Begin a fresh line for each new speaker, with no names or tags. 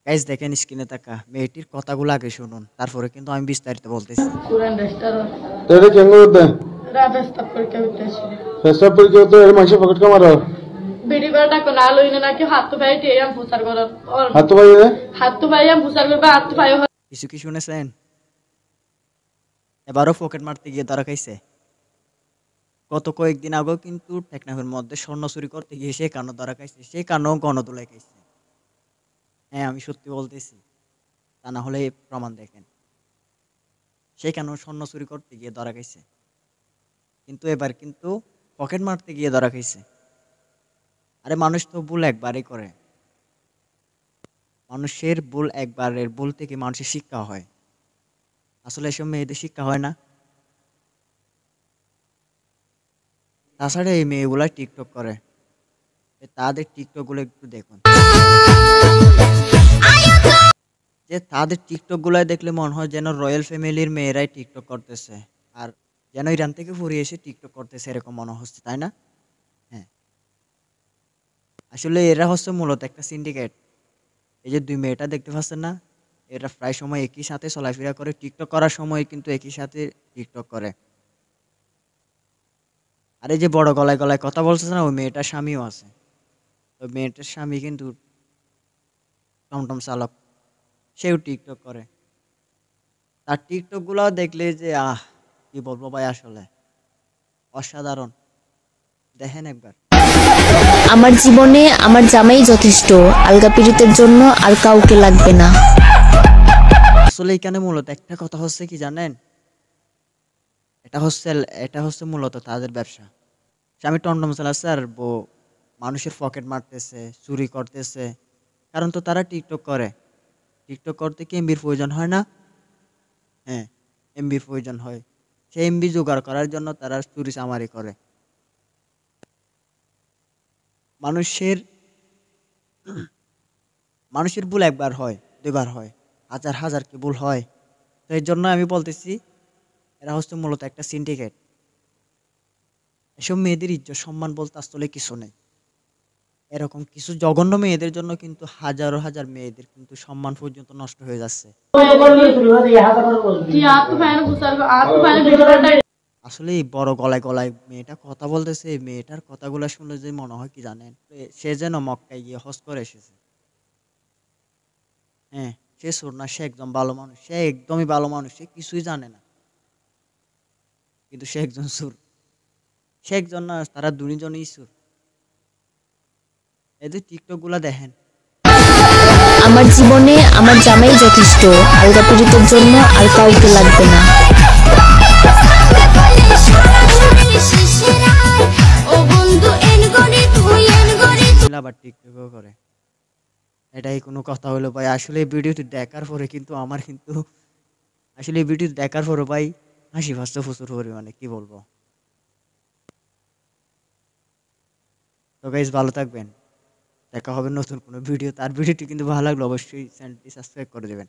Guys দেখেন স্ক্রিনে থাকা মেয়েটির কথাগুলো আগে শুনুন, তারপরে কিন্তু আমি বিস্তারিত বলতেছি।
तेरे चंगे होते हैं फैसला पर क्या होता है माशा पकड़ के मारो
বিড়িবাটা কোন আলো ইনে নাকি হাত তো ভাই টিয়াম প্রচার করার
हाथ तो भाई है
হাত তো ভাইয়াম প্রচার করবে হাত তো ভাই
কিছু কি শুনেছেন? এবারও পকেট মারতে গিয়ে ধরা খাইছে। গত কয়েকদিন আগেও কিন্তু টেকনাফের মধ্যে স্বর্ণ চুরি করতে গিয়ে সে কানো ধরা খাইছে, সে কানো গণদোলায় খাইছে। হ্যাঁ, আমি সত্যি বলতেছি, তা না হলে প্রমাণ দেখেন। সে কেন স্বর্ণ চুরি করতে গিয়ে ধরা খাইছে, কিন্তু এবার কিন্তু পকেট মারতে গিয়ে ধরা খাইছে। আরে মানুষ তো ভুল একবারই করে, মানুষের ভুল একবারের ভুল থেকে মানুষের শিক্ষা হয়। আসলে এসব মেয়েদের শিক্ষা হয় না। তাছাড়া এই মেয়েগুলা টিকটক করে, তাদের টিকটক গুলো একটু দেখুন। যে তাদের টিকটক গুলাই দেখলে মনে হয় যেন রয়্যাল ফ্যামিলির মেয়েরাই টিকটক করতেছে, আর যেন ইরান থেকে ফুরিয়ে এসে টিকটক করতেছে এরকম মনে হচ্ছে, তাই না? হ্যাঁ, আসলে এরা হচ্ছে মূলত একটা সিন্ডিকেট। এই যে দুই মেয়েটা দেখতে পাচ্ছেন না, এরা প্রায় সময় একই সাথে চলাফেরা করে, টিকটক করার সময় কিন্তু একই সাথে টিকটক করে। আর এই যে বড় গলায় গলায় কথা বলতেছে না, ওই মেয়েটার স্বামীও আছে। ওই মেয়েটার স্বামী কিন্তু টমটম চালক, সেও টিকটক করে। তার টিকটক গুলাও দেখলে যে কি বলবো ভাই, আসলে অসাধারণ। দেখেন একবার।
আমার জীবনে আমার জামাই যথেষ্ট, আলগা পীড়িতের জন্য আর কাউকে লাগবে না।
আসলে এখানে মূলত একটা কথা হচ্ছে কি জানেন, এটা হচ্ছে এটা হচ্ছে মূলত তাদের ব্যবসা। স্বামী টমটম চালাচ্ছে আর বউ মানুষের পকেট মারতেছে, চুরি করতেছে। কারণ তো তারা টিকটক করে। টিকটক করতে কি এমবির প্রয়োজন হয় না? হ্যাঁ, এমবির প্রয়োজন হয়। সেই এমবি জোগাড় করার জন্য তারা চুরি চামারি করে। মানুষের মানুষের ভুল একবার হয়, দুইবার হয়, হাজার হাজার কি ভুল হয়। তো এর জন্য আমি বলতেছি, এরা হচ্ছে মূলত একটা সিন্ডিকেট। এসব মেয়েদের ইজ্জত সম্মান বলতে আসলে কিছু নেই। এরকম কিছু জঘন্য মেয়েদের জন্য কিন্তু হাজারো হাজার মেয়েদের কিন্তু সম্মান পর্যন্ত নষ্ট হয়ে যাচ্ছে। আসলে এই বড় গলায় গলায় মেয়েটা কথা বলতেছে, এই মেয়েটার কথাগুলো শুনলে যে মনে হয় কি জানেন, সে যেন মক্কায় গিয়ে হজ করে এসেছে। হ্যাঁ, সে সুর না, সে একদম ভালো মানুষ, সে একদমই ভালো মানুষ, সে কিছুই জানে না, কিন্তু সে একজন সুর। সে একজন না, তারা দুজনই সুর। এদের টিকটক গুলা দেখেন।
আমার জীবনে আমার জামাই যথেষ্ট, আলগা পীড়িতের জন্য আর কাউকে লাগবে না।
আবার টিকটকও করে, এটাই কোনো কথা হলো ভাই? আসলে এই ভিডিওটি দেখার পরে কিন্তু আমার কিন্তু আসলে এই ভিডিও দেখার পরে ভাই হাসি পাচ্ছে প্রচুর পরিমাণে, কি বলবো। তো গাইস, ভালো থাকবেন, দেখা হবে নতুন কোনো ভিডিও। তার ভিডিওটি কিন্তু ভালো লাগলো অবশ্যই চ্যানেলটি সাবস্ক্রাইব করে দেবেন।